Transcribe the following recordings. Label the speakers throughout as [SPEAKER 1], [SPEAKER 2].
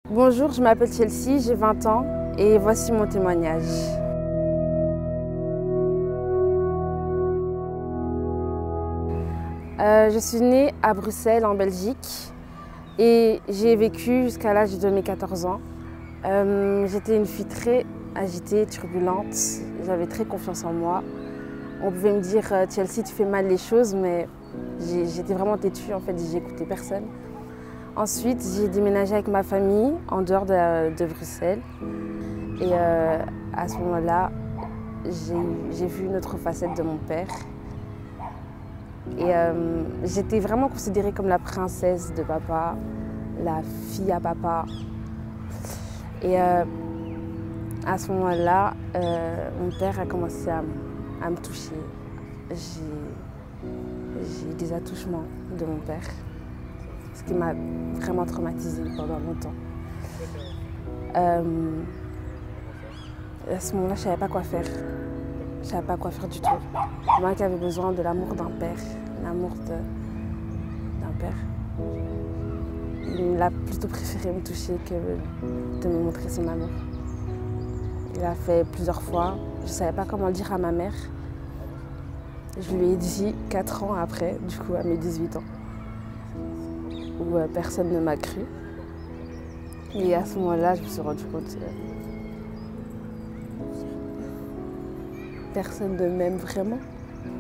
[SPEAKER 1] Bonjour, je m'appelle Chelsea, j'ai 20 ans et voici mon témoignage. Je suis née à Bruxelles, en Belgique, et j'ai vécu jusqu'à l'âge de mes 14 ans. J'étais une fille très agitée, turbulente, j'avais très confiance en moi. On pouvait me dire « Chelsea, tu fais mal les choses », mais j'étais vraiment têtue, en fait, j'écoutais personne. Ensuite, j'ai déménagé avec ma famille en dehors de Bruxelles. Et à ce moment-là, j'ai vu une autre facette de mon père. Et j'étais vraiment considérée comme la princesse de papa, la fille à papa. Et à ce moment-là, mon père a commencé à me toucher. J'ai eu des attouchements de mon père, ce qui m'a vraiment traumatisée pendant longtemps. À ce moment-là, je ne savais pas quoi faire. Je ne savais pas quoi faire du tout. Moi qui avais besoin de l'amour d'un père, l'amour d'un père. Il a plutôt préféré me toucher que de me montrer son amour. Il l'a fait plusieurs fois. Je ne savais pas comment le dire à ma mère. Je lui ai dit 4 ans après, du coup à mes 18 ans, où personne ne m'a cru. Et à ce moment-là, je me suis rendu compte que personne ne m'aime vraiment.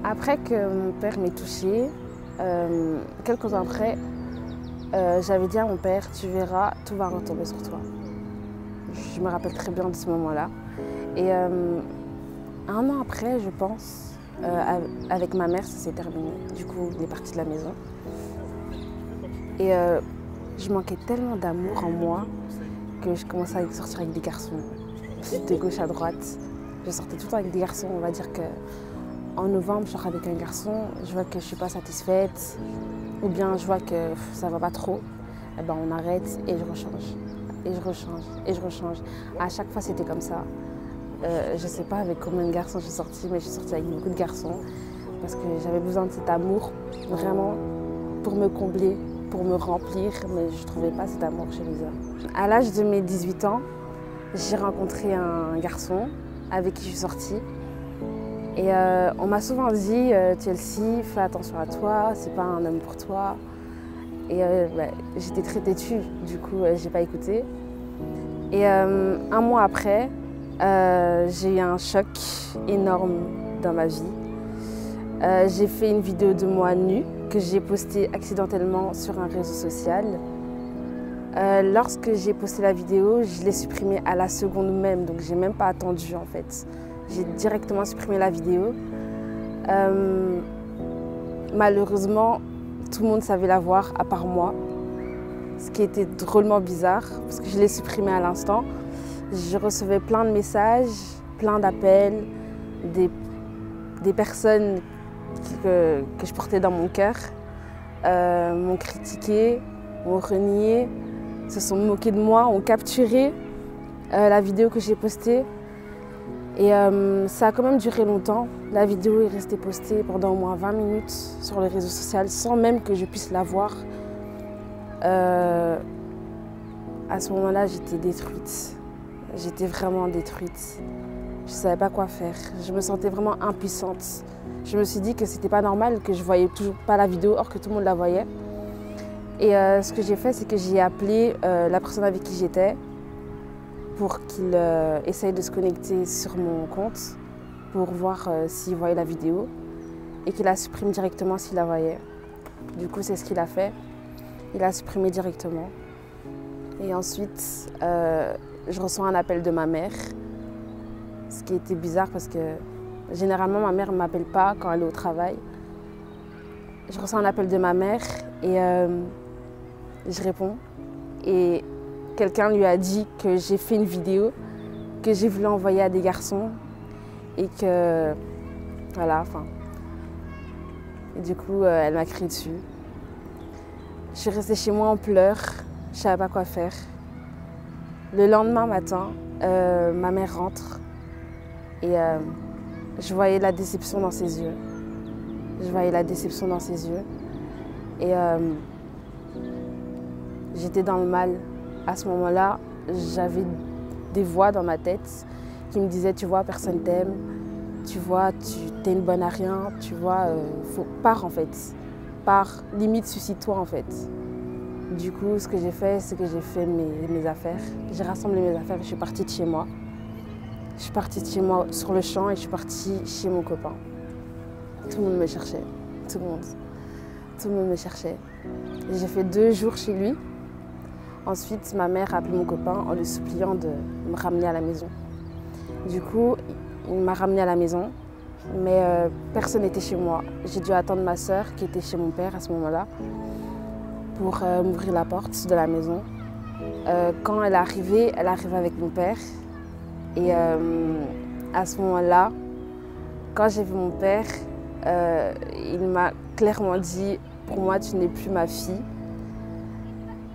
[SPEAKER 1] Après que mon père m'ait touchée, quelques temps après, j'avais dit à mon père, tu verras, tout va retomber sur toi. Je me rappelle très bien de ce moment-là. Et 1 an après, je pense, avec ma mère, ça s'est terminé. Du coup, il est parti de la maison. Et je manquais tellement d'amour en moi que je commençais à sortir avec des garçons, de gauche à droite. Je sortais tout le temps avec des garçons. On va dire qu'en novembre, je sors avec un garçon, je vois que je ne suis pas satisfaite, ou bien je vois que ça ne va pas trop. Et ben on arrête et je rechange. Et je rechange, et je rechange. À chaque fois, c'était comme ça. Je ne sais pas avec combien de garçons j'ai sorti, mais j'ai sorti avec beaucoup de garçons parce que j'avais besoin de cet amour, vraiment, pour me combler, pour me remplir, mais je ne trouvais pas cet amour chez les hommes. À l'âge de mes 18 ans, j'ai rencontré un garçon avec qui je suis sortie. Et on m'a souvent dit « Chelsea, fais attention à toi, c'est pas un homme pour toi ». Et j'étais très têtue, du coup j'ai pas écouté. Et 1 mois après, j'ai eu un choc énorme dans ma vie. J'ai fait une vidéo de moi nue que j'ai postée accidentellement sur un réseau social. Lorsque j'ai posté la vidéo, je l'ai supprimée à la seconde même, donc j'ai même pas attendu en fait. J'ai directement supprimé la vidéo. Malheureusement, tout le monde savait la voir à part moi, ce qui était drôlement bizarre parce que je l'ai supprimée à l'instant. Je recevais plein de messages, plein d'appels, des personnes que je portais dans mon cœur m'ont critiqué, m'ont renié, se sont moqués de moi, ont capturé la vidéo que j'ai postée. Et ça a quand même duré longtemps. La vidéo est restée postée pendant au moins 20 minutes sur les réseaux sociaux sans même que je puisse la voir. À ce moment-là, j'étais détruite. J'étais vraiment détruite. Je ne savais pas quoi faire. Je me sentais vraiment impuissante. Je me suis dit que c'était pas normal, que je voyais toujours pas la vidéo, or que tout le monde la voyait. Et ce que j'ai fait, c'est que j'ai appelé la personne avec qui j'étais pour qu'il essaye de se connecter sur mon compte pour voir s'il voyait la vidéo et qu'il la supprime directement s'il la voyait. Du coup, c'est ce qu'il a fait. Il a supprimé directement. Et ensuite, je reçois un appel de ma mère, ce qui était bizarre parce que généralement, ma mère ne m'appelle pas quand elle est au travail. Je reçois un appel de ma mère et je réponds. Et quelqu'un lui a dit que j'ai fait une vidéo que j'ai voulu envoyer à des garçons et que, voilà, enfin. Et du coup, elle m'a crié dessus. Je suis restée chez moi en pleurs, je ne savais pas quoi faire. Le lendemain matin, ma mère rentre et je voyais la déception dans ses yeux. Je voyais la déception dans ses yeux. Et j'étais dans le mal à ce moment-là, j'avais des voix dans ma tête qui me disaient, tu vois, personne t'aime, tu vois, t'es une bonne à rien, tu vois, pars en fait. Pars, limite, suicide-toi en fait. Du coup, ce que j'ai fait, c'est que j'ai fait mes affaires. J'ai rassemblé mes affaires et je suis partie de chez moi. Je suis partie de chez moi sur le champ et je suis partie chez mon copain. Tout le monde me cherchait, tout le monde. Tout le monde me cherchait. J'ai fait 2 jours chez lui. Ensuite, ma mère a appelé mon copain en lui suppliant de me ramener à la maison. Du coup, il m'a ramenée à la maison, mais personne n'était chez moi. J'ai dû attendre ma sœur qui était chez mon père à ce moment-là pour m'ouvrir la porte de la maison. Quand elle est arrivée avec mon père. Et à ce moment-là, quand j'ai vu mon père, il m'a clairement dit « Pour moi, tu n'es plus ma fille ».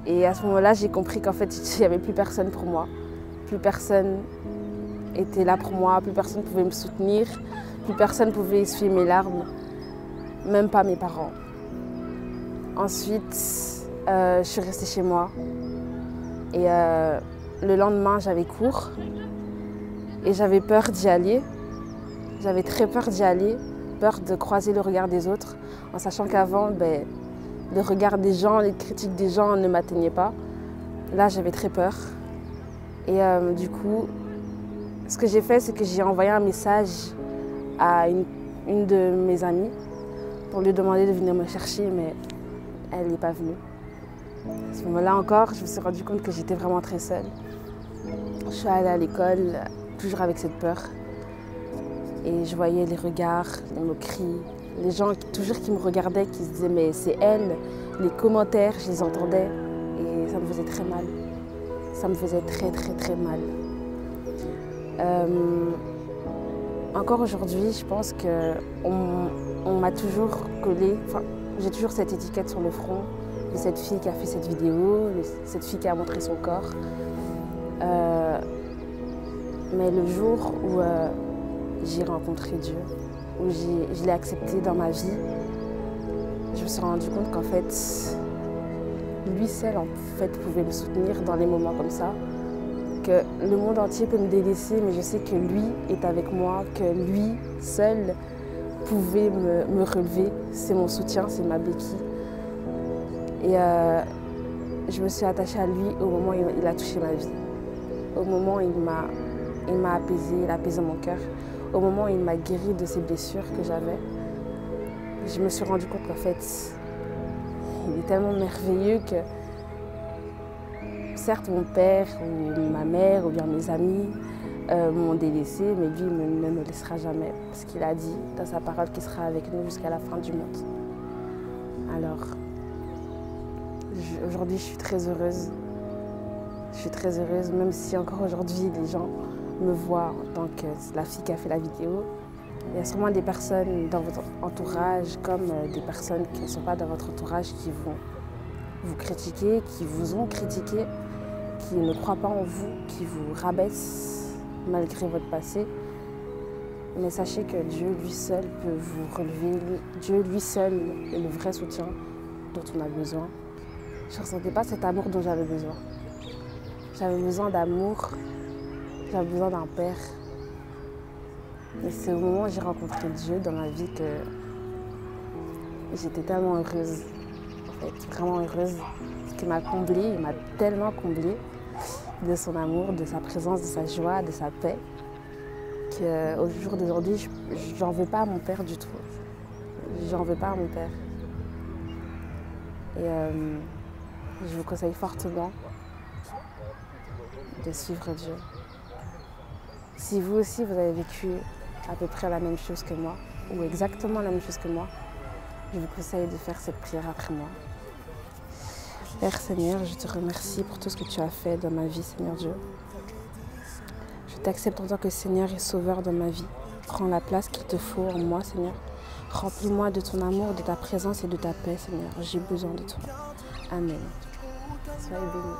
[SPEAKER 1] Et à ce moment-là, j'ai compris qu'en fait, il n'y avait plus personne pour moi. Plus personne était là pour moi, plus personne ne pouvait me soutenir, plus personne ne pouvait essuyer mes larmes, même pas mes parents. Ensuite, je suis restée chez moi et le lendemain, j'avais cours et j'avais peur d'y aller. J'avais très peur d'y aller, peur de croiser le regard des autres, en sachant qu'avant, le regard des gens, les critiques des gens ne m'atteignaient pas. Là, j'avais très peur. Et du coup, ce que j'ai fait, c'est que j'ai envoyé un message à une de mes amies pour lui demander de venir me chercher, mais elle n'est pas venue. À ce moment-là encore, je me suis rendu compte que j'étais vraiment très seule. Je suis allée à l'école, toujours avec cette peur. Et je voyais les regards, les moqueries, les gens toujours qui me regardaient, qui se disaient « mais c'est elle ». Les commentaires, je les entendais et ça me faisait très mal. Ça me faisait très mal. Encore aujourd'hui, je pense qu'on m'a toujours collé, j'ai toujours cette étiquette sur le front de cette fille qui a fait cette vidéo, cette fille qui a montré son corps. Mais le jour où j'ai rencontré Dieu, où je l'ai accepté dans ma vie, je me suis rendu compte qu'en fait, lui seul pouvait me soutenir dans les moments comme ça, que le monde entier peut me délaisser, mais je sais que lui est avec moi, que lui seul pouvait me relever. C'est mon soutien, c'est ma béquille. Et je me suis attachée à lui au moment où il a touché ma vie, au moment où il m'a apaisée, il a apaisé mon cœur, au moment où il m'a guéri de ces blessures que j'avais. Je me suis rendu compte qu'en fait, il est tellement merveilleux que certes mon père ou ma mère ou bien mes amis m'ont délaissé, mais lui ne me laissera jamais parce qu'il a dit dans sa parole qu'il sera avec nous jusqu'à la fin du monde. Alors, aujourd'hui je suis très heureuse. Je suis très heureuse, même si encore aujourd'hui les gens me voient en tant que la fille qui a fait la vidéo. Il y a sûrement des personnes dans votre entourage, comme des personnes qui ne sont pas dans votre entourage, qui vont vous critiquer, qui vous ont critiqué, qui ne croient pas en vous, qui vous rabaissent malgré votre passé. Mais sachez que Dieu, lui seul, peut vous relever. Dieu, lui seul, est le vrai soutien dont on a besoin. Je ne ressentais pas cet amour dont j'avais besoin. J'avais besoin d'amour, j'avais besoin d'un père. Et c'est au moment où j'ai rencontré Dieu dans ma vie que j'étais tellement heureuse, en fait, vraiment heureuse. Parce qu'il m'a comblée, il m'a tellement comblée de son amour, de sa présence, de sa joie, de sa paix, qu'au jour d'aujourd'hui, j'en veux pas à mon père du tout. J'en veux pas à mon père. Et je vous conseille fortement de suivre Dieu. Si vous aussi, vous avez vécu à peu près la même chose que moi, ou exactement la même chose que moi, je vous conseille de faire cette prière après moi. Père Seigneur, je te remercie pour tout ce que tu as fait dans ma vie, Seigneur Dieu. Je t'accepte en tant que Seigneur et Sauveur dans ma vie. Prends la place qu'il te faut en moi, Seigneur. Remplis-moi de ton amour, de ta présence et de ta paix, Seigneur. J'ai besoin de toi. Amen. Soyez bénis.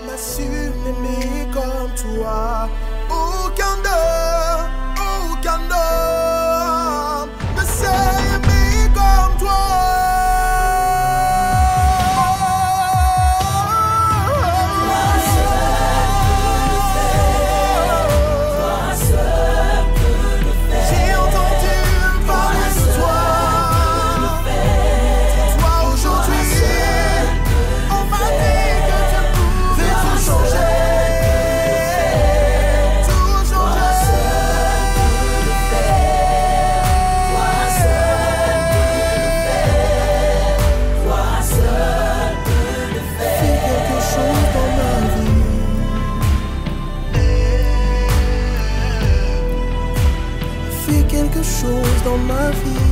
[SPEAKER 2] M'a su m'aimer comme toi. Aucun homme ne sait aimer comme toi. ma vie.